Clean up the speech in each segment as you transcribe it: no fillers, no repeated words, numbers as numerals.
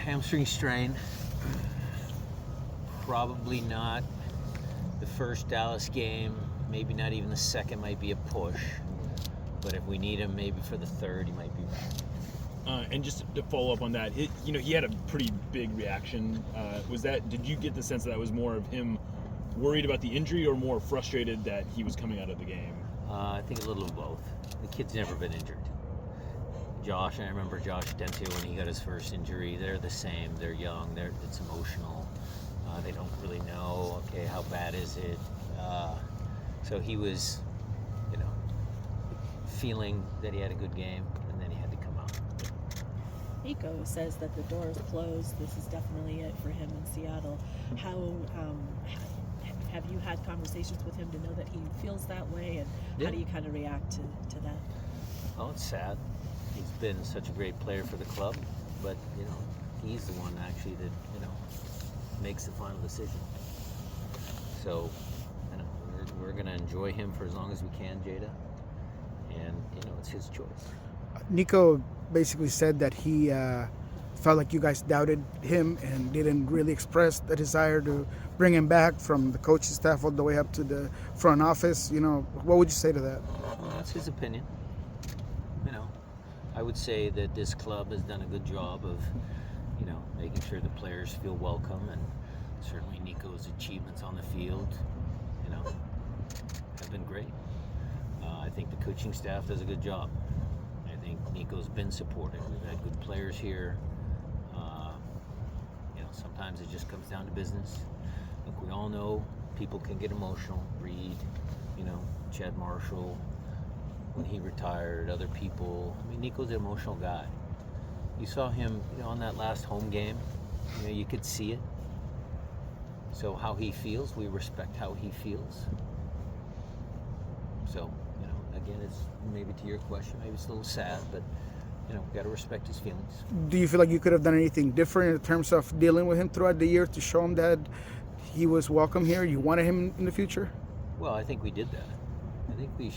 Hamstring strain. Probably not the first Dallas game. Maybe not even the second. Might be a push. But if we need him, maybe for the third, he might be back. And just to follow up on that, he had a pretty big reaction. Did you get the sense that was more of him worried about the injury or more frustrated that he was coming out of the game? I think a little of both. The kid's never been injured. Josh, I remember Josh Dente when he got his first injury. They're the same. They're young. It's emotional. They don't really know, okay, how bad is it? So he was, feeling that he had a good game, and then he had to come out. Nico says that the door is closed. This is definitely it for him in Seattle. How have you had conversations with him to know that he feels that way, and how do you kind of react to that? Oh, it's sad. He's been such a great player for the club, but he's the one actually that makes the final decision. So we're going to enjoy him for as long as we can, Jada, and it's his choice. Nico basically said that he felt like you guys doubted him and didn't really express the desire to bring him back, from the coaching staff all the way up to the front office. What would you say to that? Well, that's his opinion. I would say that this club has done a good job of making sure the players feel welcome, and certainly Nico's achievements on the field have been great. I think the coaching staff does a good job. I think Nico's been supported. We've had good players here. Sometimes it just comes down to business. Look, we all know people can get emotional. Reed, Chad Marshall, when he retired, other people. Nico's an emotional guy. You saw him, on that last home game. You could see it. So how he feels, we respect how he feels. So, again, it's maybe to your question, maybe it's a little sad, but we got to respect his feelings. Do you feel like you could have done anything different in terms of dealing with him throughout the year to show him that he was welcome here? You wanted him in the future? Well, I think we did that. I think we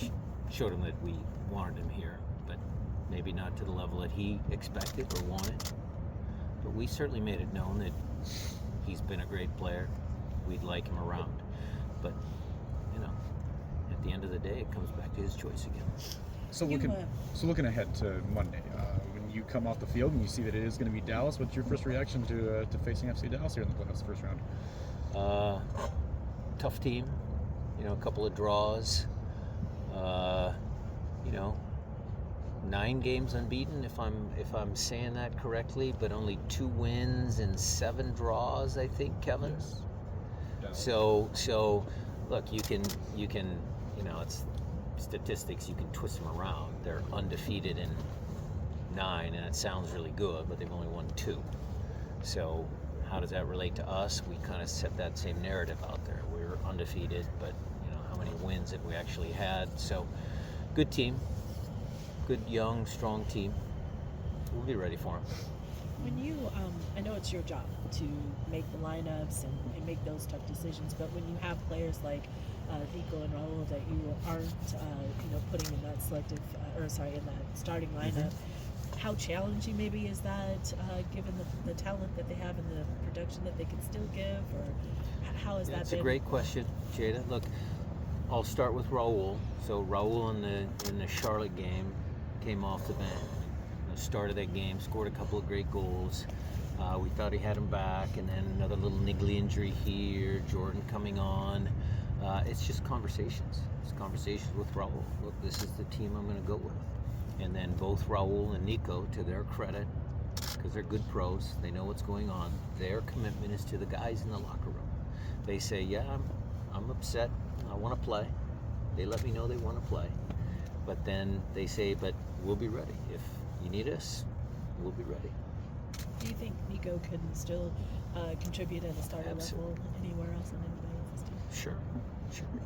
showed him that we wanted him here, but maybe not to the level that he expected or wanted. But we certainly made it known that he's been a great player. We'd like him around. But, at the end of the day, it comes back to his choice again. So looking ahead to Monday, when you come off the field and you see that it is going to be Dallas, what's your first reaction to facing FC Dallas here in the playoffs first round? Tough team, a couple of draws, 9 games unbeaten, if I'm saying that correctly, but only 2 wins and 7 draws, I think, Kevin. Yes. So look, you can it's statistics, you can twist them around. They're undefeated in 9, and it sounds really good, but they've only won 2. So how does that relate to us? We kind of set that same narrative out there. We're undefeated, but how many wins have we actually had? So good team, good young, strong team. We'll be ready for them. When you, I know it's your job to make the lineups and make those tough decisions, but when you have players like Nico and Raul that you aren't, putting in that in that starting lineup, how challenging maybe is that, given the talent that they have and the production that they can still give, or how has that been? That's a great question, Jada. Look, I'll start with Raul. So Raul in the Charlotte game came off the bench. Started that game, scored a couple of great goals. We thought he had him back, and then another little niggly injury here. Jordan coming on. It's just conversations. It's conversations with Raul. Look, this is the team I'm going to go with. And then both Raul and Nico, to their credit, because they're good pros, they know what's going on. Their commitment is to the guys in the locker room. They say, yeah, I'm upset. I want to play. They let me know they want to play. But then they say, but we'll be ready. If you need us, we'll be ready. Do you think Nico can still contribute at a starter level anywhere else on anybody else's team? Sure.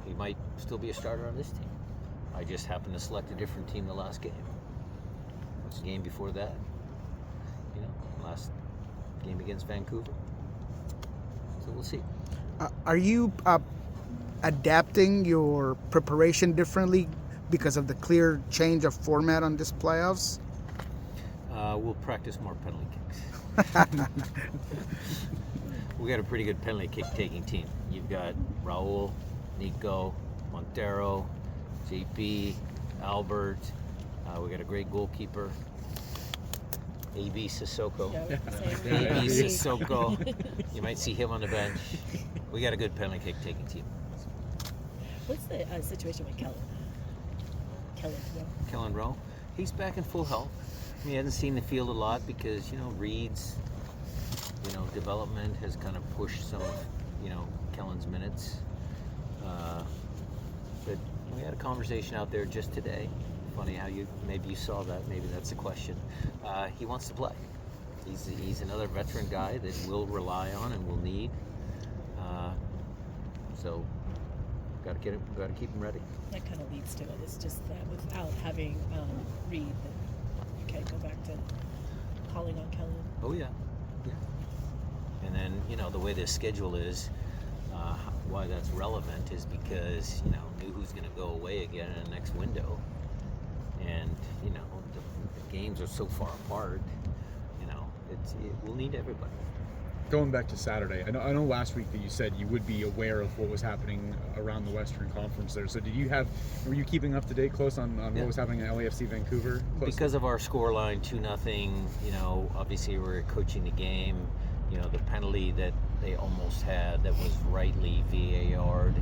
He might still be a starter on this team. I just happened to select a different team the last game. What's the game before that? Last game against Vancouver. So we'll see. Are you adapting your preparation differently because of the clear change of format on this playoffs? We'll practice more penalty kicks. We got a pretty good penalty kick taking team. You've got Raul, Nico, Montero, JP, Albert. We got a great goalkeeper, A.B. Sissoko. Yeah, A.B. Sissoko. You might see him on the bench. We got a good penalty kick taking team. What's the situation with Kellen? Kellen Rowe, he's back in full health. He hasn't seen the field a lot because, Reed's, development has kind of pushed some of, Kellen's minutes. But we had a conversation out there just today. Funny how maybe you saw that. Maybe that's the question. He wants to play. He's another veteran guy that we'll rely on and we'll need. So got to keep him ready. That kind of leads to it. It's just that without having Reed, you can't go back to calling on Kellen. Oh yeah. And then the way the schedule is, why that's relevant is because Nuhu's going to go away again in the next window, and the games are so far apart. We'll need everybody. Going back to Saturday, I know last week that you said you would be aware of what was happening around the Western Conference there. So were you keeping up to date close on what was happening in LAFC Vancouver? Because of our scoreline 2-0, obviously we're coaching the game. The penalty that they almost had that was rightly VAR'd.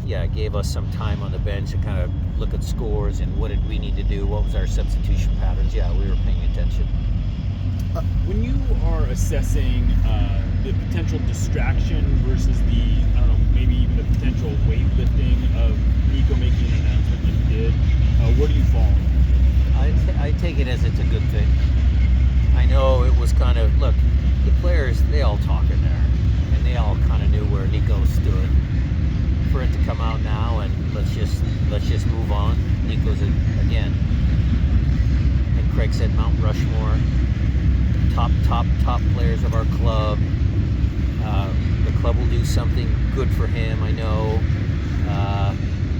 It gave us some time on the bench to kind of look at scores and what did we need to do, what was our substitution patterns. Yeah, we were paying attention. When you are assessing the potential distraction versus maybe even the potential weightlifting of Nico making an announcement like he did, where do you fall? I take it as it's a good thing. I know it was kind of, look, the players, they all talk in there, and they all kind of knew where Nico stood. For it to come out now and let's just move on. Nico's again, and Craig said Mount Rushmore, top players of our club. The club will do something good for him, I know.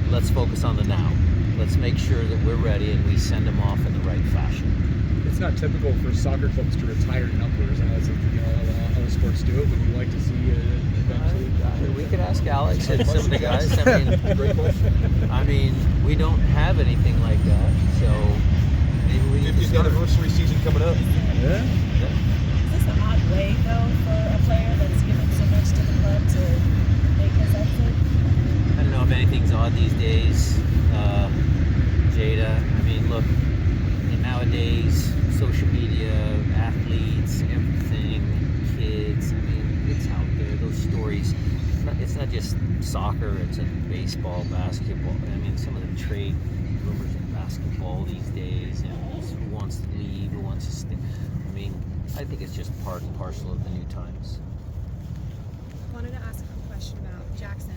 Let's focus on the now. Let's make sure that we're ready and we send him off in the right fashion. It's not typical for soccer clubs to retire numbers. I know that's how other sports do it. Would you like to see eventually? We could ask Alex and some of the guys. Great question. We don't have anything like that, so maybe we. 50th anniversary season coming up. Yeah. Is this an odd way, though, for a player that's given so much to the club to make his exit? I don't know if anything's odd these days, Jada. Look, nowadays, social media, athletes, everything, kids, it's out there, those stories. It's not just soccer, it's in baseball, basketball. Some of the trade rumors in basketball these days, who wants to leave, who wants to stay. I think it's just part and parcel of the new times. Wanted to ask a question about Jackson.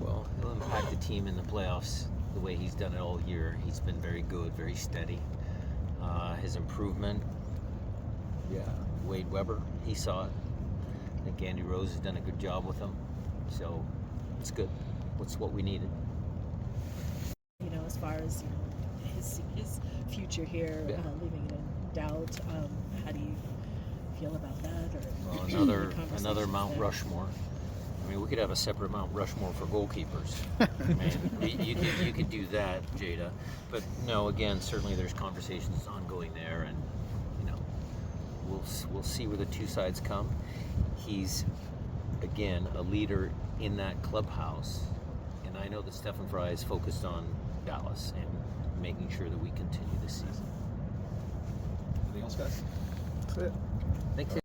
Well, he'll impact the team in the playoffs the way he's done it all year. He's been very good, very steady. His improvement, Wade Weber, he saw it. I think Andy Rose has done a good job with him. So it's good. It's what we needed. As far as his future here, leaving it in doubt, how do you feel about that? Or another Mount Rushmore. We could have a separate Mount Rushmore for goalkeepers. You could do that, Jada. But no, again, certainly there's conversations ongoing there, and we'll see where the two sides come. He's again a leader in that clubhouse, and I know that Stefan Fry is focused on Dallas and making sure that we continue this season. Anything else, guys? That's it. Thanks.